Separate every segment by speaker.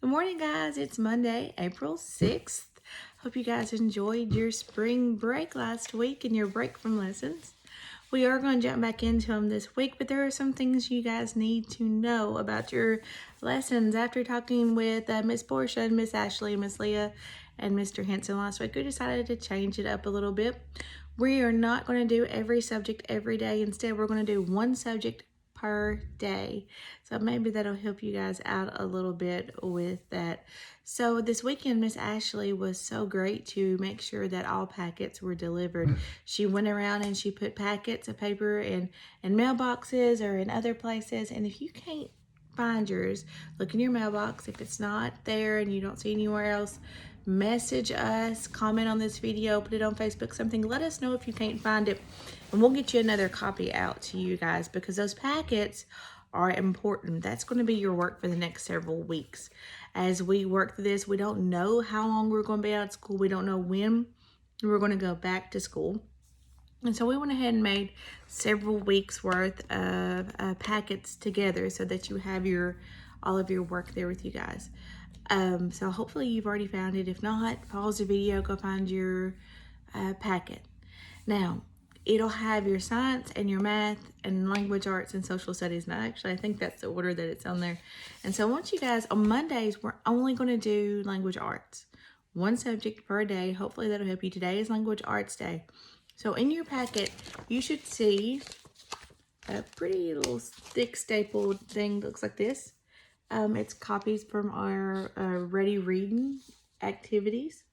Speaker 1: Good morning, guys. It's Monday, April 6th. Hope you guys enjoyed your spring break last week and your break from lessons. We are going to jump back into them this week, but there are some things you guys need to know about your lessons. After talking with Miss Portia and Miss Ashley, Miss Leah, and Mr. Henson last week, we decided to change it up a little bit. We are not going to do every subject every day. Instead, we're going to do one subject per day. So maybe that'll help you guys out a little bit with that. So this weekend, Miss Ashley was so great to make sure that all packets were delivered. She went around and she put packets of paper in mailboxes or in other places. And if you can't find yours, look in your mailbox. If it's not there and you don't see anywhere else, message us, comment on this video, put it on Facebook, something. Let us know if you can't find it, and we'll get you another copy out to you guys, because those packets are important. That's going to be your work for the next several weeks. As we work through this, we don't know how long we're going to be out of school. We don't know when we're going to go back to school. And so we went ahead and made several weeks worth of packets together so that you have all of your work there with you guys. So hopefully you've already found it. If not, pause the video, go find your packet. Now, it'll have your science and your math and language arts and social studies. Now, actually, I think that's the order that it's on there. And so once you guys, on Mondays, we're only going to do language arts. One subject per day. Hopefully that'll help you. Today is language arts day. So in your packet, you should see a pretty little thick stapled thing that looks like this. It's copies from our Ready Reading activities.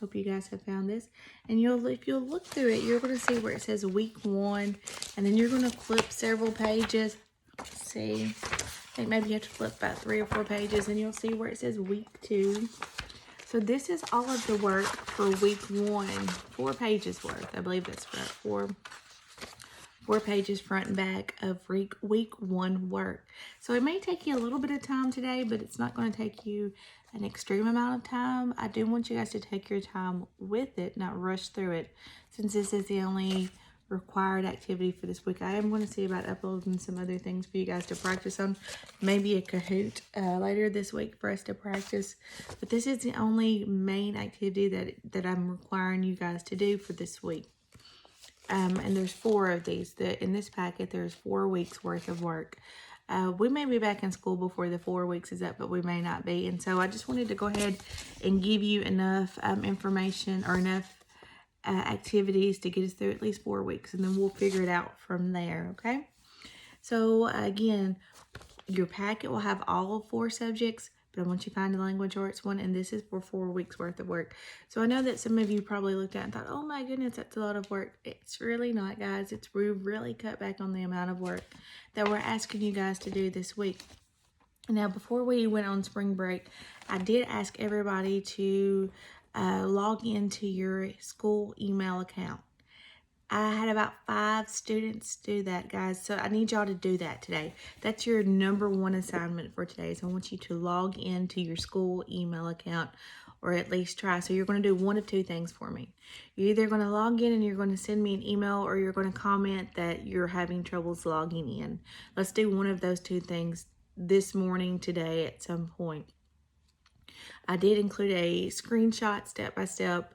Speaker 1: Hope you guys have found this. And if you'll look through it, you're going to see where it says week 1. And then you're going to flip several pages. Let's see. I think maybe you have to flip about 3 or 4 pages. And you'll see where it says week 2. So this is all of the work for week 1. 4 pages worth. I believe that's right. 4 pages front and back of week 1 work. So it may take you a little bit of time today, but it's not going to take you an extreme amount of time. I do want you guys to take your time with it, not rush through it. Since this is the only required activity for this week, I am going to see about uploading some other things for you guys to practice on. Maybe a Kahoot later this week for us to practice. But this is the only main activity that I'm requiring you guys to do for this week. And there's 4 of these. In this packet, there's 4 weeks worth of work. We may be back in school before the 4 weeks is up, but we may not be. And so I just wanted to go ahead and give you enough information or enough activities to get us through at least 4 weeks. And then we'll figure it out from there, okay? So again, your packet will have all 4 subjects. But I want you to find the language arts one, and this is for 4 weeks worth of work. So I know that some of you probably looked at it and thought, oh my goodness, that's a lot of work. It's really not, guys. We really cut back on the amount of work that we're asking you guys to do this week. Now, before we went on spring break, I did ask everybody to log into your school email account. I had about 5 students do that, guys. So I need y'all to do that today. That's your number 1 assignment for today. So I want you to log into your school email account, or at least try. So you're going to do one of 2 things for me. You're either going to log in and you're going to send me an email, or you're going to comment that you're having troubles logging in. Let's do one of those 2 things this morning, today, at some point. I did include a screenshot, step-by-step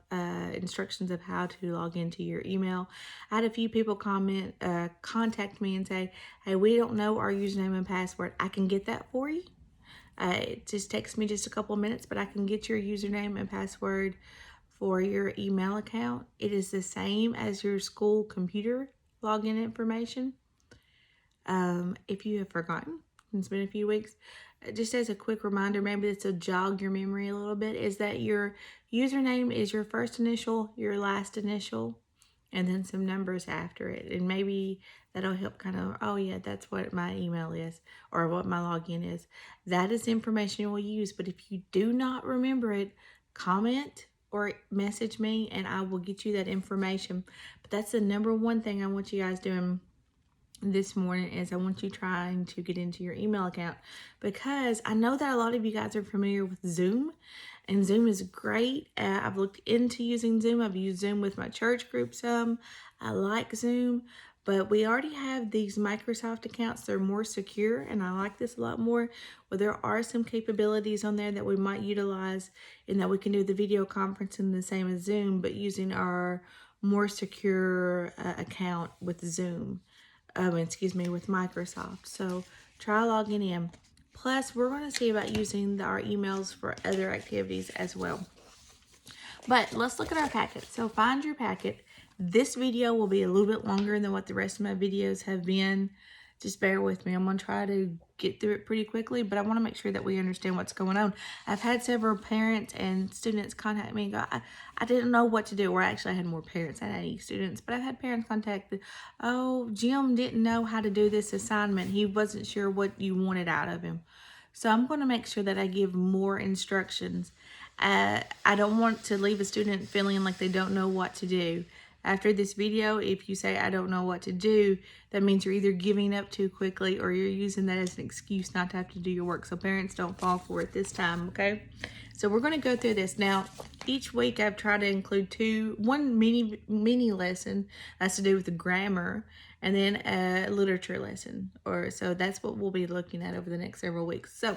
Speaker 1: instructions of how to log into your email. I had a few people contact me and say, hey, we don't know our username and password. I can get that for you. It just takes me just a couple of minutes, but I can get your username and password for your email account. It is the same as your school computer login information. If you have forgotten, it's been a few weeks, just as a quick reminder, maybe this will jog your memory a little bit, is that your username is your first initial, your last initial, and then some numbers after it. And maybe that'll help kind of, oh yeah, that's what my email is, or what my login is. That is the information you'll use. But if you do not remember it, comment or message me and I will get you that information. But that's the number 1 thing I want you guys doing this morning, is I want you trying to get into your email account, because I know that a lot of you guys are familiar with Zoom, and Zoom is great. I've looked into using Zoom. I've used Zoom with my church group some. I like Zoom, But we already have these Microsoft accounts. They're more secure, and I like this a lot more. Well, there are some capabilities on there that we might utilize, in that we can do the video conferencing the same as Zoom, but using our more secure account with Zoom. With Microsoft. So try logging in. Plus, we're going to see about using our emails for other activities as well. But let's look at our packet. So find your packet. This video will be a little bit longer than what the rest of my videos have been. Just bear with me. I'm going to try to get through it pretty quickly, but I want to make sure that we understand what's going on. I've had several parents and students contact me and go, I didn't know what to do. Or actually, I had more parents than any students, but I've had parents contact, oh, Jim didn't know how to do this assignment. He wasn't sure what you wanted out of him. So I'm going to make sure that I give more instructions. I don't want to leave a student feeling like they don't know what to do. After this video, if you say, I don't know what to do, that means you're either giving up too quickly or you're using that as an excuse not to have to do your work. So parents, don't fall for it this time, okay? So we're going to go through this. Now, each week I've tried to include one mini lesson that's to do with the grammar, and then a literature lesson. So that's what we'll be looking at over the next several weeks. So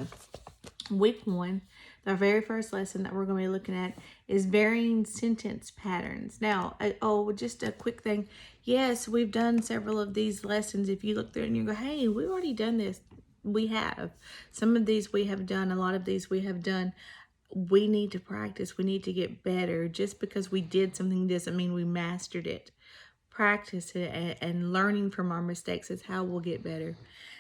Speaker 1: week 1, the very first lesson that we're going to be looking at is varying sentence patterns. Now, just a quick thing. Yes, we've done several of these lessons. If you look there and you go, hey, we've already done this. We have. Some of these we have done. A lot of these we have done. We need to practice. We need to get better. Just because we did something doesn't mean we mastered it. Practice it and learning from our mistakes is how we'll get better.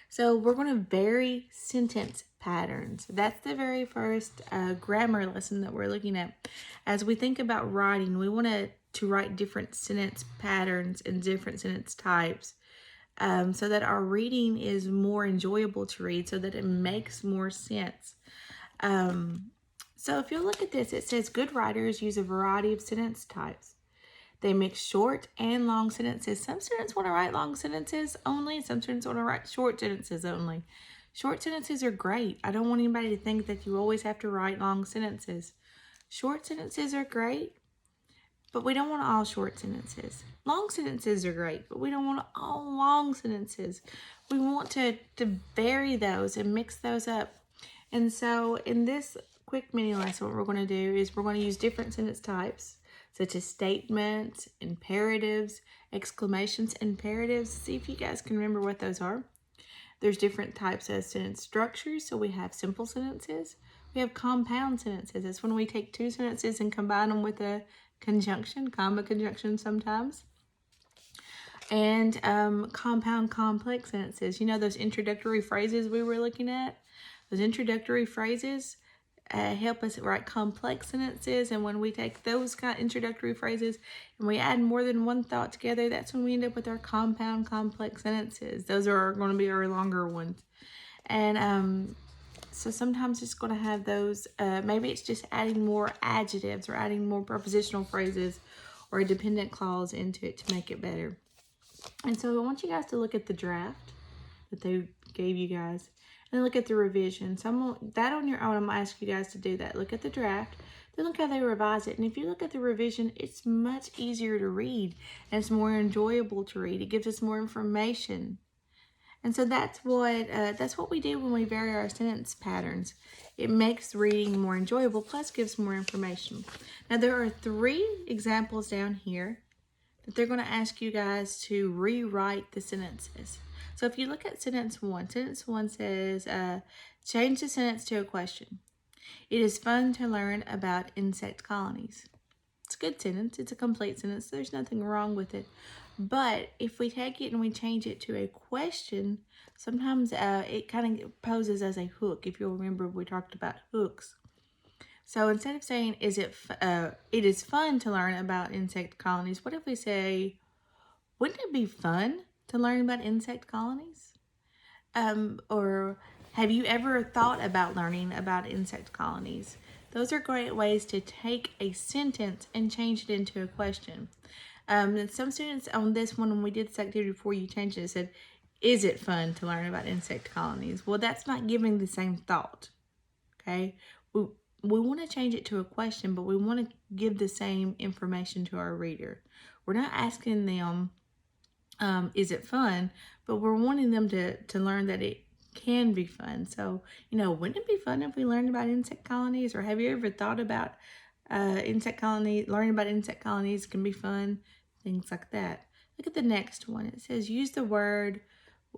Speaker 1: So we're going to vary sentence patterns. That's the very first grammar lesson that we're looking at. As we think about writing, we want to write different sentence patterns and different sentence types, so that our reading is more enjoyable to read, so that it makes more sense. So if you look at this, it says good writers use a variety of sentence types. They mix short and long sentences. Some students want to write long sentences only. Some students want to write short sentences only. Short sentences are great. I don't want anybody to think that you always have to write long sentences. Short sentences are great, but we don't want all short sentences. Long sentences are great, but we don't want all long sentences. We want to vary those and mix those up. And so in this quick mini lesson, what we're going to do is we're going to use different sentence types, such as statements, imperatives, exclamations, imperatives. See if you guys can remember what those are. There's different types of sentence structures. So we have simple sentences. We have compound sentences. That's when we take two sentences and combine them with a conjunction, comma conjunction sometimes. And compound complex sentences. You know those introductory phrases we were looking at? Those introductory phrases help us write complex sentences, and when we take those kind of introductory phrases and we add more than one thought together, that's when we end up with our compound complex sentences. Those are going to be our longer ones. And so sometimes it's going to have those, maybe it's just adding more adjectives or adding more prepositional phrases or a dependent clause into it to make it better. And so I want you guys to look at the draft that they gave you guys. And look at the revision. So that on your own, I'm going to ask you guys to do that. Look at the draft. Then look how they revise it. And if you look at the revision, it's much easier to read. And it's more enjoyable to read. It gives us more information. And so that's what we do when we vary our sentence patterns. It makes reading more enjoyable, plus gives more information. Now, there are 3 examples down here that they're going to ask you guys to rewrite the sentences. So if you look at sentence 1 says, change the sentence to a question. It is fun to learn about insect colonies. It's a good sentence. It's a complete sentence. There's nothing wrong with it. But if we take it and we change it to a question, sometimes it kind of poses as a hook. If you'll remember, we talked about hooks. So instead of saying, it is fun to learn about insect colonies, what if we say, wouldn't it be fun to learn about insect colonies? Or have you ever thought about learning about insect colonies? Those are great ways to take a sentence and change it into a question. And some students on this one, when we did this activity before you changed it, said, is it fun to learn about insect colonies? Well, that's not giving the same thought, okay? We want to change it to a question, but we want to give the same information to our reader. We're not asking them, is it fun? But we're wanting them to learn that it can be fun. So, wouldn't it be fun if we learned about insect colonies? Or have you ever thought about insect colonies? Learning about insect colonies can be fun, things like that. Look at the next one. It says use the word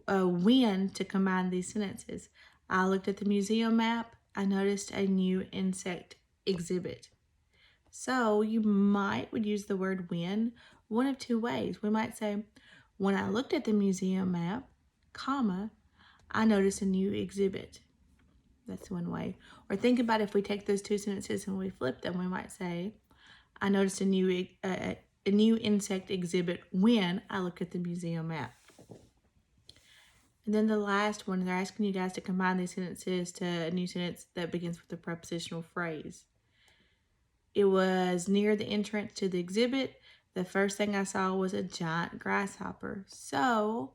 Speaker 1: when to combine these sentences. I looked at the museum map. I noticed a new insect exhibit. So you would use the word when one of two ways. We might say, when I looked at the museum map, comma, I noticed a new exhibit. That's one way. Or think about if we take those two sentences and we flip them, we might say, I noticed a new insect exhibit when I looked at the museum map. And then the last one, they're asking you guys to combine these sentences to a new sentence that begins with a prepositional phrase. It was near the entrance to the exhibit. The first thing I saw was a giant grasshopper. So,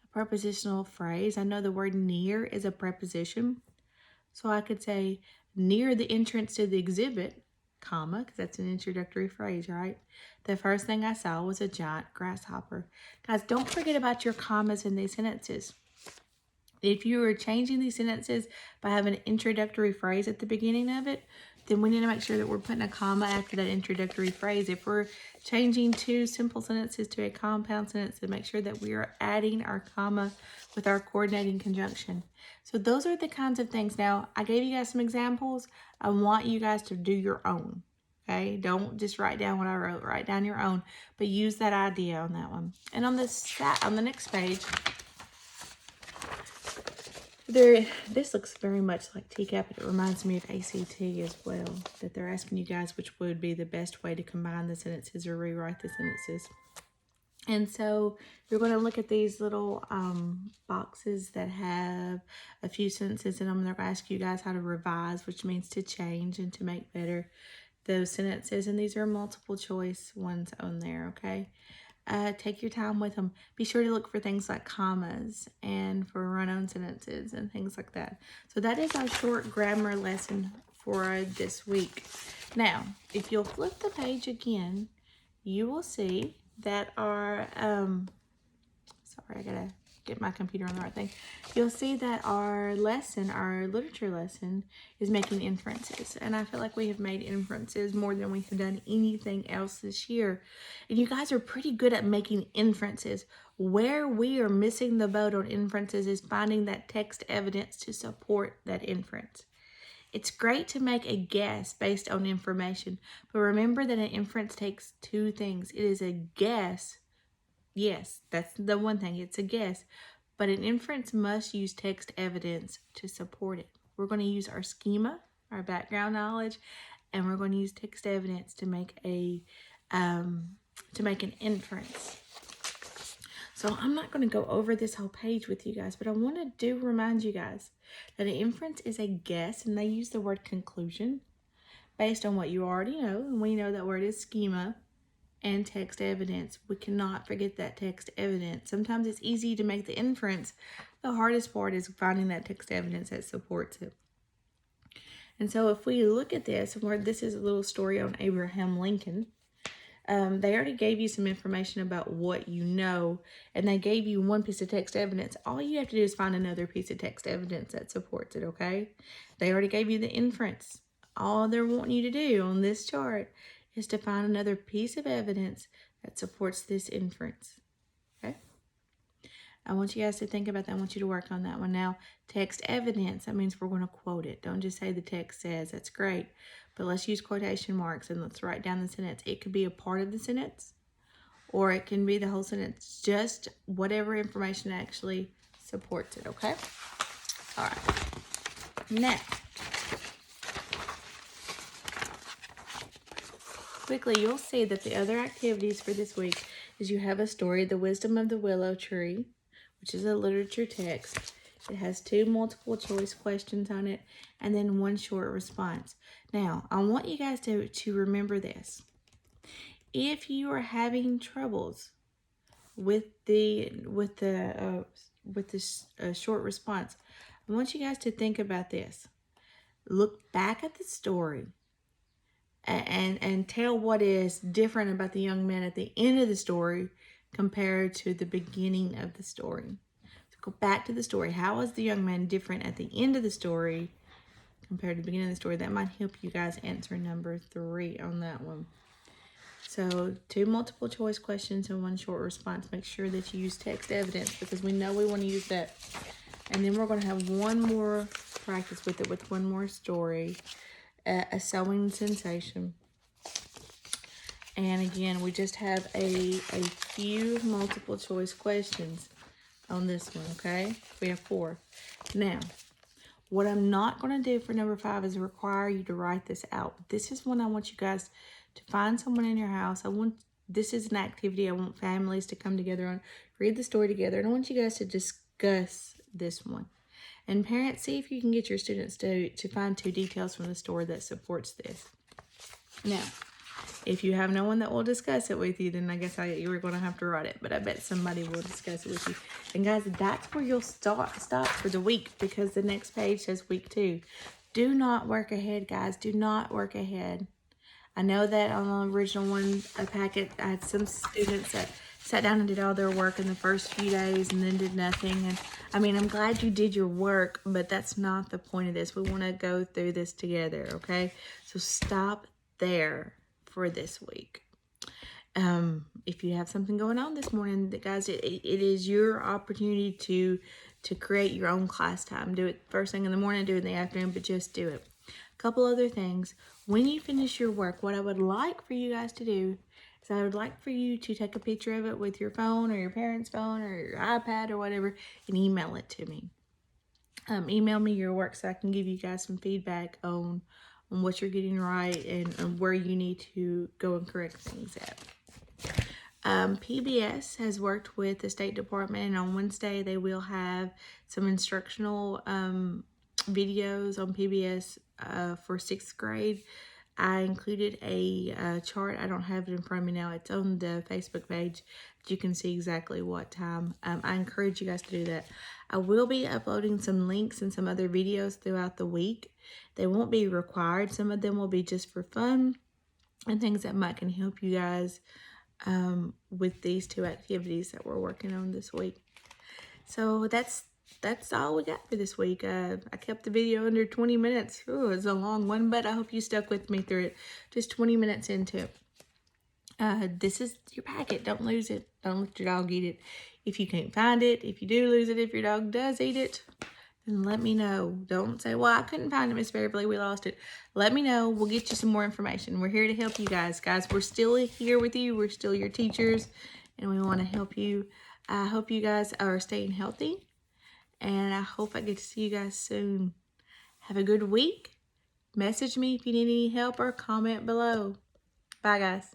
Speaker 1: a prepositional phrase. I know the word near is a preposition. So I could say near the entrance to the exhibit, comma, because that's an introductory phrase, right? The first thing I saw was a giant grasshopper. Guys, don't forget about your commas in these sentences. If you are changing these sentences by having an introductory phrase at the beginning of it, then we need to make sure that we're putting a comma after that introductory phrase. If we're changing two simple sentences to a compound sentence, then make sure that we are adding our comma with our coordinating conjunction. So those are the kinds of things. Now, I gave you guys some examples. I want you guys to do your own. Okay, don't just write down what I wrote. Write down your own, but use that idea on that one. And on the next page, this looks very much like TCAP, but it reminds me of ACT as well, that they're asking you guys which would be the best way to combine the sentences or rewrite the sentences. And so you're going to look at these little boxes that have a few sentences in them. They're going to ask you guys how to revise, which means to change and to make better those sentences. And these are multiple choice ones on there, okay? Take your time with them. Be sure to look for things like commas and for run-on sentences and things like that. So that is our short grammar lesson for this week. Now, if you'll flip the page again, you will see that our, sorry, I gotta get my computer on the right thing. You'll see that our lesson, our literature lesson, is making inferences. And I feel like we have made inferences more than we have done anything else this year. And you guys are pretty good at making inferences. Where we are missing the boat on inferences is finding that text evidence to support that inference. It's great to make a guess based on information, but remember that an inference takes two things. It is a guess. Yes, that's the one thing. It's a guess. But an inference must use text evidence to support it. We're going to use our schema, our background knowledge, and we're going to use text evidence to make an inference. So I'm not going to go over this whole page with you guys, but I want to remind you guys that an inference is a guess, and they use the word conclusion based on what you already know, and we know that word is schema. And text evidence. We cannot forget that text evidence. Sometimes it's easy to make the inference. The hardest part is finding that text evidence that supports it. And so if we look at this, where this is a little story on Abraham Lincoln, they already gave you some information about what you know, and they gave you one piece of text evidence. All you have to do is find another piece of text evidence that supports it, okay? They already gave you the inference. All they're wanting you to do on this chart is to find another piece of evidence that supports this inference, okay? I want you guys to think about that. I want you to work on that one. Now, text evidence, that means we're going to quote it. Don't just say the text says. That's great. But let's use quotation marks and let's write down the sentence. It could be a part of the sentence or it can be the whole sentence. Just whatever information actually supports it, okay? All right. Now, quickly, you'll see that the other activities for this week is you have a story, The Wisdom of the Willow Tree, which is a literature text. It has 2 multiple choice questions on it and then 1 short response. Now, I want you guys to remember this. If you are having troubles with the short response, I want you guys to think about this. Look back at the story and tell what is different about the young man at the end of the story compared to the beginning of the story. So go back to the story. How is the young man different at the end of the story compared to the beginning of the story? That might help you guys answer number 3 on that one. So 2 multiple choice questions and 1 short response. Make sure that you use text evidence because we know we want to use that. And then we're going to have 1 more practice with it with 1 more story, a sewing sensation. And again, we just have a few multiple choice questions on this one, okay? We have 4. Now, what I'm not going to do for number 5 is require you to write this out. This is when I want you guys to find someone in your house. This is an activity I want families to come together on, read the story together, and I want you guys to discuss this one. And parents, see if you can get your students to find 2 details from the story that supports this. Now, if you have no one that will discuss it with you, then I guess you were going to have to write it. But I bet somebody will discuss it with you. And guys, that's where you'll stop for the week, because the next page says week 2. Do not work ahead, guys. Do not work ahead. I know that on the original one, a packet, I had some students that sat down and did all their work in the first few days and then did nothing. And I mean, I'm glad you did your work, but that's not the point of this. We want to go through this together, okay? So stop there for this week. If you have something going on this morning, guys, it is your opportunity to create your own class time. Do it first thing in the morning, do it in the afternoon, but just do it. A couple other things. When you finish your work, what I would like for you guys to do is I would like for you to take a picture of it with your phone or your parents' phone or your iPad or whatever and email it to me. Email me your work so I can give you guys some feedback on what you're getting right and where you need to go and correct things at. PBS has worked with the State Department, and on Wednesday they will have some instructional videos on PBS for 6th grade. I included a chart. I don't have it in front of me now. It's on the Facebook page. You can see exactly what time. I encourage you guys to do that. I will be uploading some links and some other videos throughout the week. They won't be required. Some of them will be just for fun and things that might can help you guys with these 2 activities that we're working on this week. So that's all we got for this week. I kept the video under 20 minutes. Ooh, it's a long one, but I hope you stuck with me through it. Just 20 minutes into it. This is your packet. Don't lose it. Don't let your dog eat it. If you can't find it, if you do lose it, if your dog does eat it, then let me know. Don't say, well, I couldn't find it, Miss Beverly. We lost it. Let me know. We'll get you some more information. We're here to help you guys. Guys, we're still here with you. We're still your teachers, and we want to help you. I hope you guys are staying healthy, and I hope I get to see you guys soon. Have a good week. Message me if you need any help or comment below. Bye, guys.